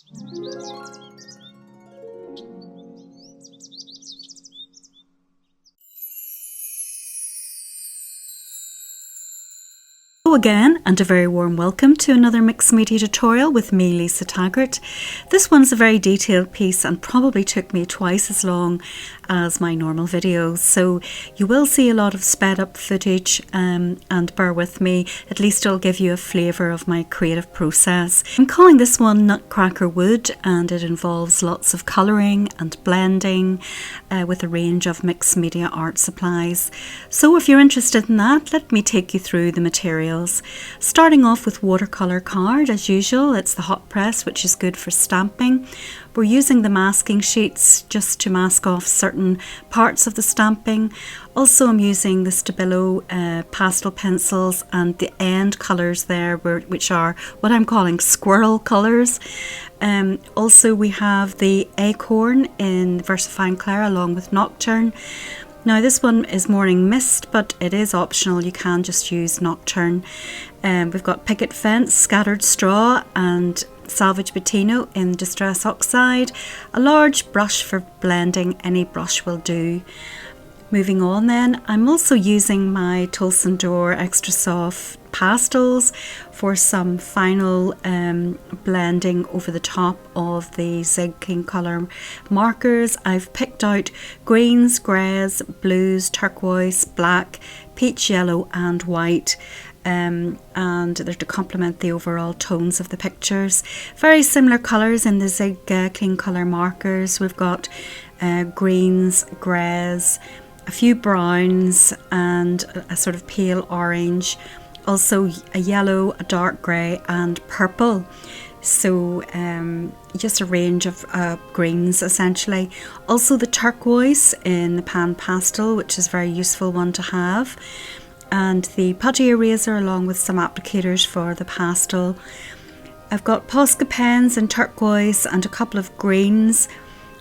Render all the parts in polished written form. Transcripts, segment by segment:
Hello again, and a very warm welcome to another mixed media tutorial with me, Lisa Taggart. This one's a very detailed piece and probably took me twice as long as my normal videos, so you will see a lot of sped up footage, and bear with me, at least it'll give you a flavour of my creative process. I'm calling this one Nutcracker Wood, and it involves lots of colouring and blending with a range of mixed media art supplies. So if you're interested in that, let me take you through the materials. Starting off with watercolour card, as usual, it's the hot press, which is good for stamping. We're using the masking sheets just to mask off certain parts of the stamping. Also, I'm using the Stabilo pastel pencils and the end colours there, which are what I'm calling squirrel colours. Also, we have the Acorn in Versifying Clair along with Nocturne. Now this one is Morning Mist, but it is optional, you can just use Nocturne. We've got Picket Fence, Scattered Straw and Salvage Patino in Distress Oxide. A large brush for blending, any brush will do. Moving on then, I'm also using my Tolson Door Extra Soft pastels for some final blending over the top of the Zig King colour markers. I've picked out greens, greys, blues, turquoise, black, peach yellow and white, and they're to complement the overall tones of the pictures. Very similar colours in the Zig King colour markers. We've got greens, greys, a few browns and a sort of pale orange, also a yellow, a dark grey and purple. So just a range of greens essentially. Also the turquoise in the Pan Pastel, which is a very useful one to have, and the putty eraser along with some applicators for the pastel. I've got Posca pens in turquoise and a couple of greens.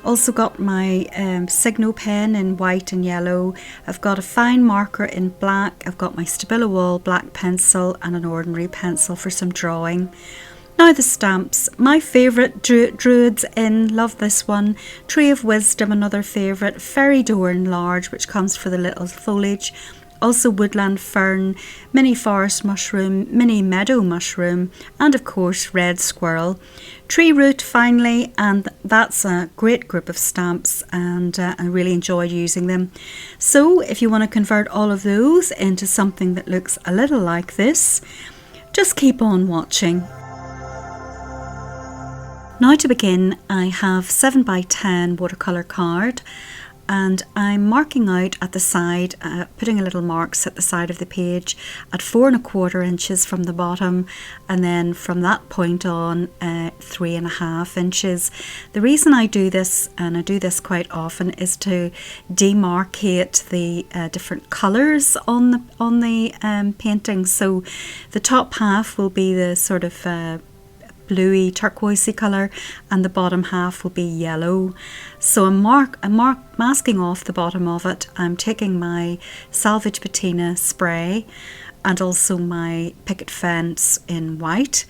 Also got my Signo pen in white and yellow. I've got a fine marker in black. I've got my Stabilo Wall black pencil and an ordinary pencil for some drawing. Now the stamps. My favourite, Druids Inn, love this one. Tree of Wisdom, another favourite. Fairy Door in large, which comes for the little foliage. Also Woodland Fern, Mini Forest Mushroom, Mini Meadow Mushroom, and of course Red Squirrel. Tree Root finally, and that's a great group of stamps, and I really enjoyed using them. So if you want to convert all of those into something that looks a little like this, just keep on watching. Now to begin, I have 7x10 watercolour card, and I'm marking out at the side, putting a little marks at the side of the page at 4¼ inches from the bottom, and then from that point on 3½ inches. The reason I do this, and I do this quite often, is to demarcate the different colours on the painting. So the top half will be the sort of bluey turquoisey colour, and the bottom half will be yellow. So I'm masking off the bottom of it. I'm taking my Salvage Patina spray and also my Picket Fence in white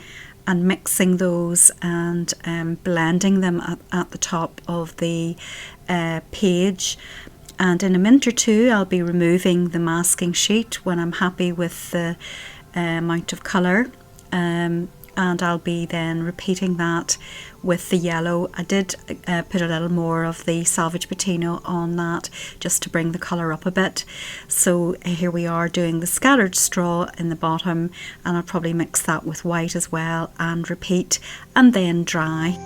and mixing those and blending them at the top of the page. And in a minute or two I'll be removing the masking sheet when I'm happy with the amount of colour. And I'll be then repeating that with the yellow. I did put a little more of the Salvage Patino on that just to bring the colour up a bit. So here we are doing the Scattered Straw in the bottom, and I'll probably mix that with white as well and repeat and then dry.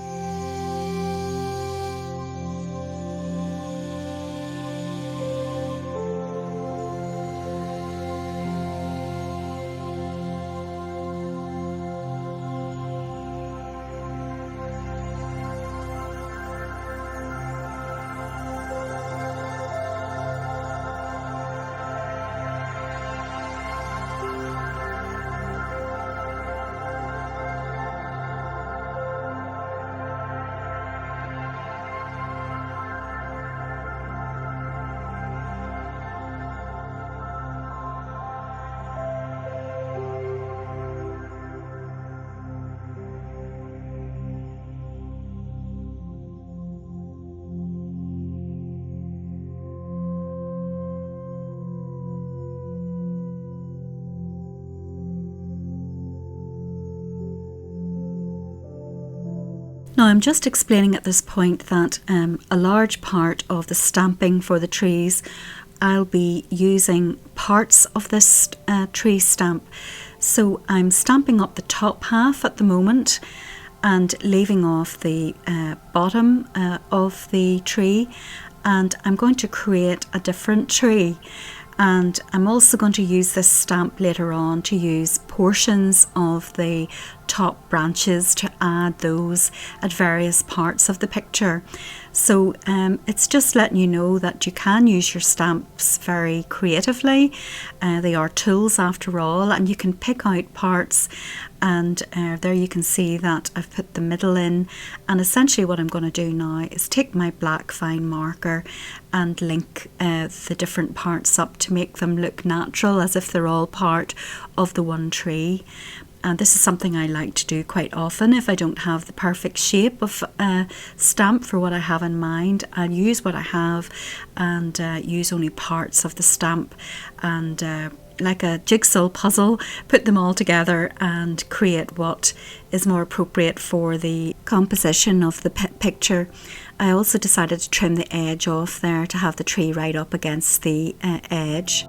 Now, I'm just explaining at this point that a large part of the stamping for the trees, I'll be using parts of this tree stamp. So I'm stamping up the top half at the moment and leaving off the bottom of the tree, and I'm going to create a different tree. And I'm also going to use this stamp later on to use portions of the top branches to add those at various parts of the picture. So it's just letting you know that you can use your stamps very creatively. They are tools after all, and you can pick out parts, and there you can see that I've put the middle in. And essentially what I'm going to do now is take my black fine marker and link the different parts up to make them look natural, as if they're all part of the one tree. And this is something I like to do quite often. If I don't have the perfect shape of a stamp for what I have in mind, I'll use what I have and use only parts of the stamp, and like a jigsaw puzzle, put them all together and create what is more appropriate for the composition of the picture. I also decided to trim the edge off there to have the tree right up against the edge.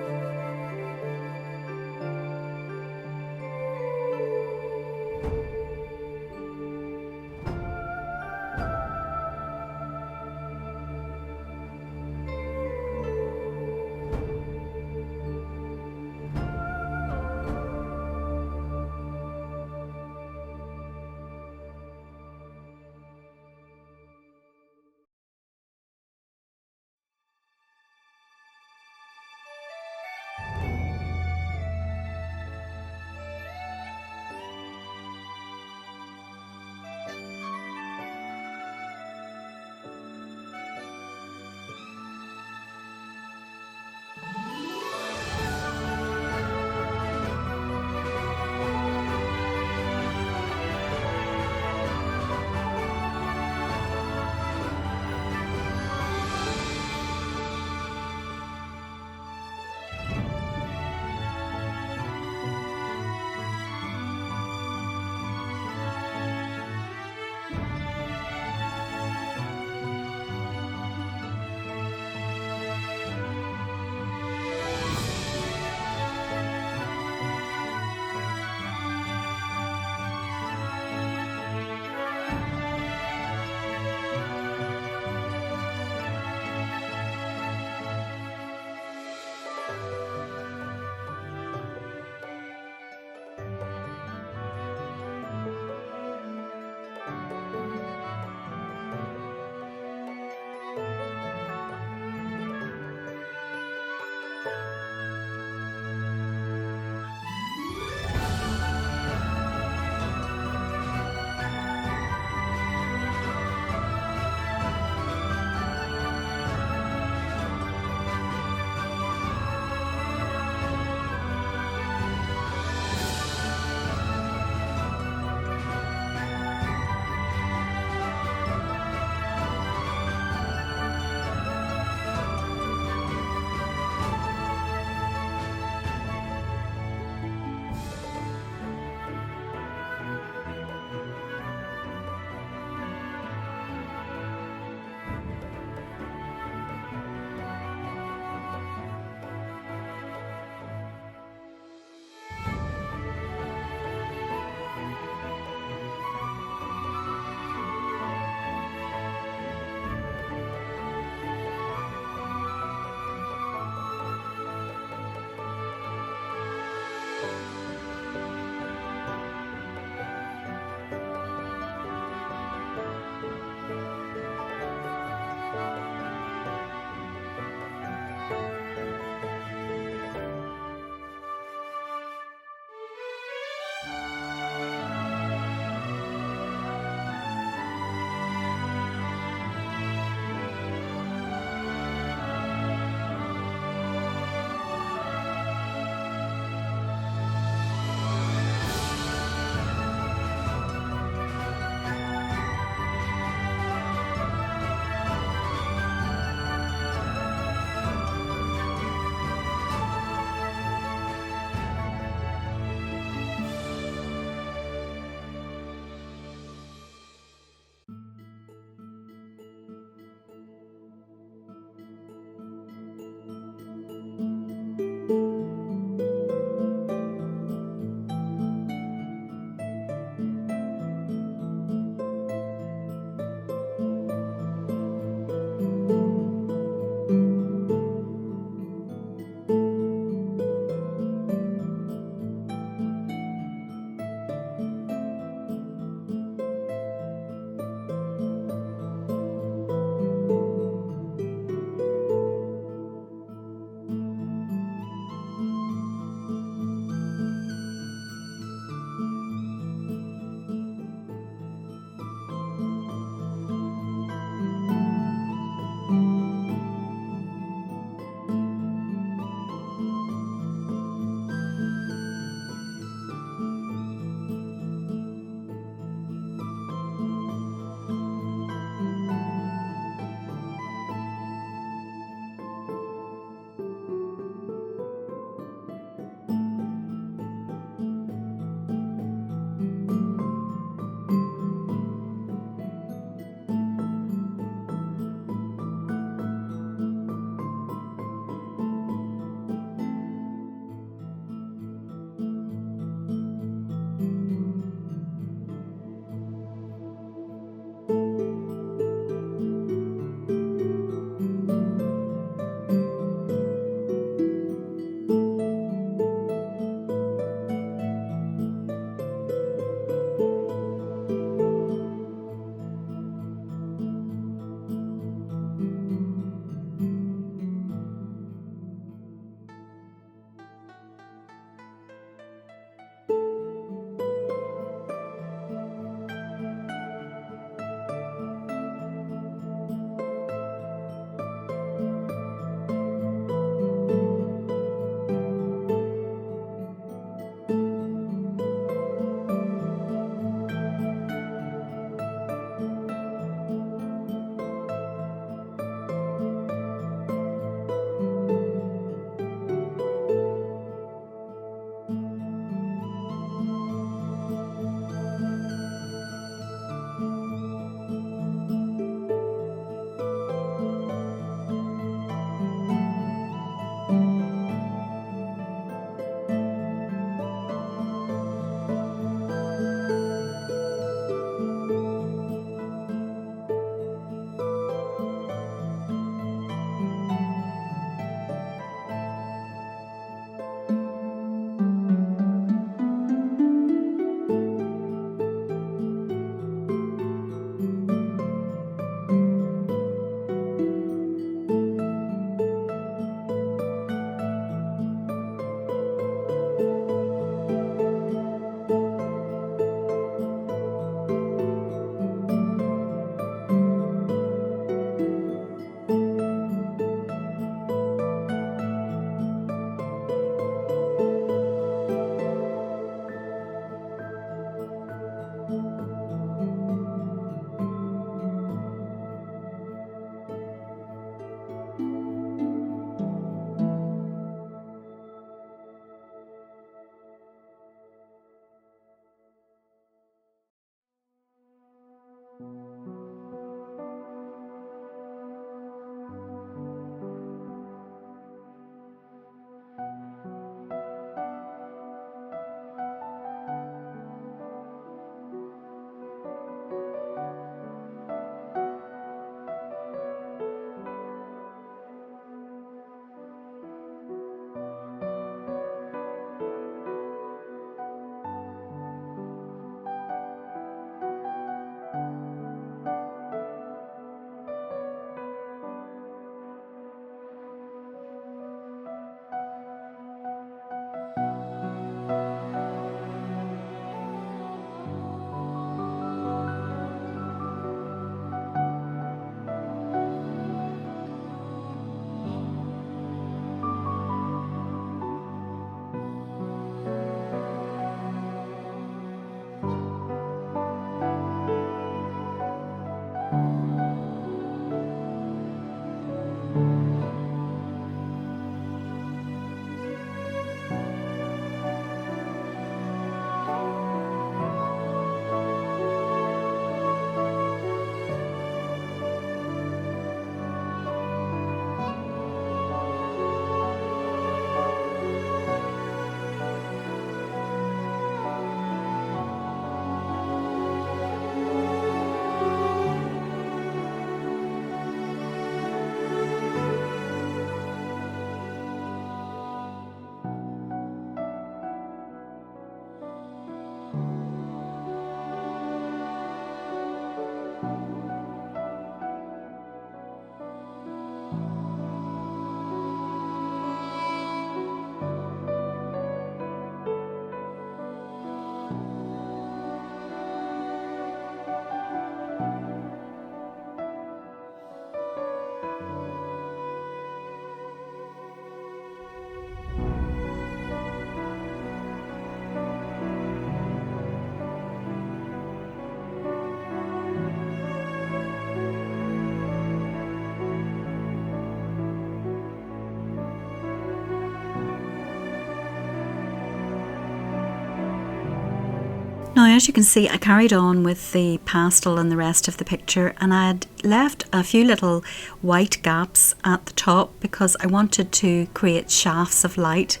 Now, as you can see, I carried on with the pastel and the rest of the picture, and I had left a few little white gaps at the top because I wanted to create shafts of light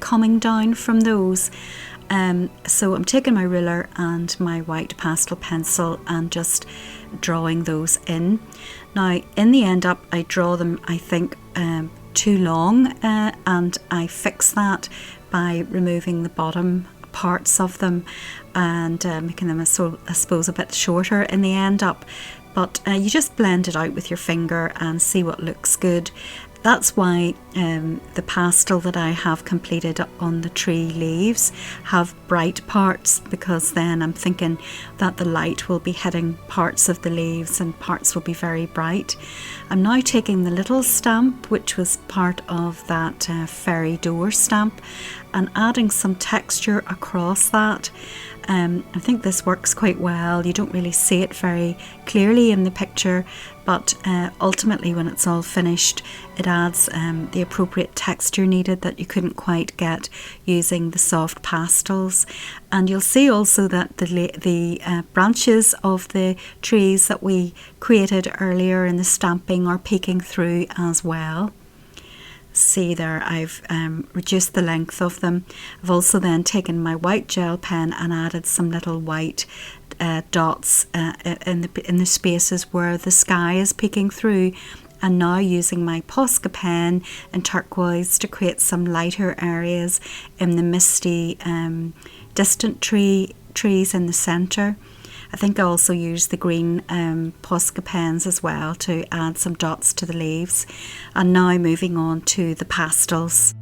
coming down from those. So I'm taking my ruler and my white pastel pencil and just drawing those in. Now, in the end up, I draw them, I think, too long, and I fix that by removing the bottom parts of them and making them, I suppose, a bit shorter in the end up. But you just blend it out with your finger and see what looks good. That's why the pastel that I have completed on the tree leaves have bright parts, because then I'm thinking that the light will be hitting parts of the leaves and parts will be very bright. I'm now taking the little stamp, which was part of that fairy door stamp, and adding some texture across that. I think this works quite well. You don't really see it very clearly in the picture, but ultimately when it's all finished, it adds the appropriate texture needed that you couldn't quite get using the soft pastels. And you'll see also that the branches of the trees that we created earlier in the stamping are peeking through as well. See there, I've reduced the length of them. I've also then taken my white gel pen and added some little white dots in the spaces where the sky is peeking through, and now using my Posca pen in turquoise to create some lighter areas in the misty distant trees in the centre. I think I also used the green Posca pens as well to add some dots to the leaves. And now moving on to the pastels.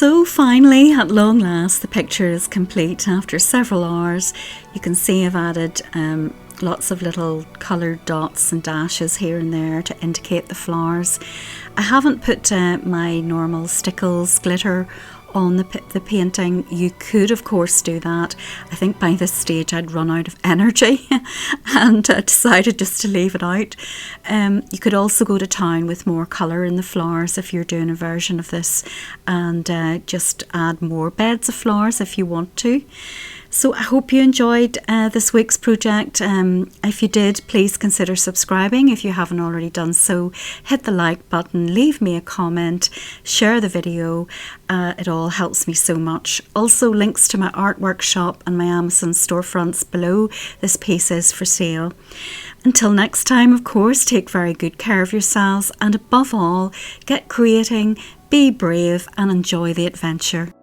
So finally, at long last, the picture is complete after several hours. You can see I've added lots of little coloured dots and dashes here and there to indicate the flowers. I haven't put my normal stickles glitter on the painting. You could of course do that. I think by this stage I'd run out of energy and decided just to leave it out. You could also go to town with more colour in the flowers if you're doing a version of this, and just add more beds of flowers if you want to. So I hope you enjoyed this week's project. If you did, please consider subscribing if you haven't already done so. Hit the like button, leave me a comment, share the video. It all helps me so much. Also, links to my art workshop and my Amazon storefronts below. This piece is for sale. Until next time, of course, take very good care of yourselves, and above all, get creating, be brave and enjoy the adventure.